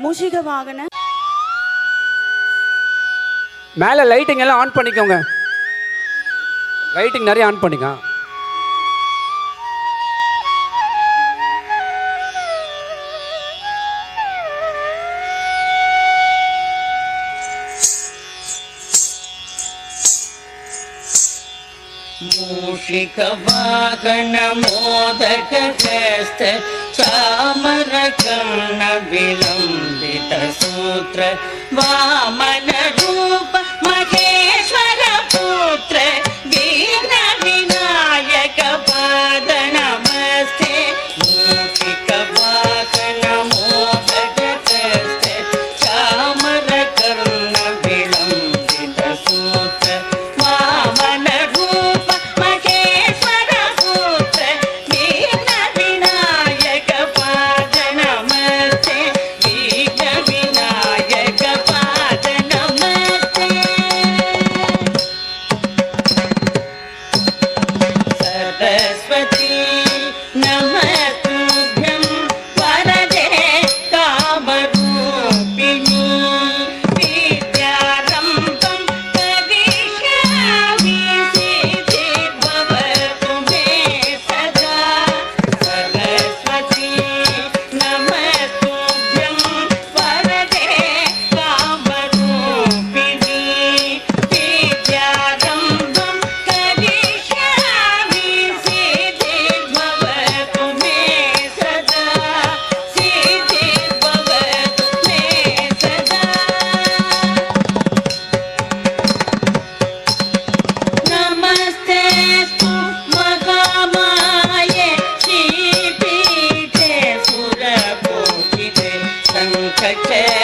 மூஷிக வாகன மேலே லைட்டிங் எல்லாம் ஆன் பண்ணிக்கோங்க. லைட்டிங் நிறைய ஆன் பண்ணிக்க. मूषिक वाहन मोदक हस्त चामर कर्ण विलंबित सूत्र वामन रूप महेश्वर पुत्र दीन विनायक पाद नमस्ते। मूषिक वाहन मोदक हस्त चामर कर्ण विलंबित सूत्र वामन Okay.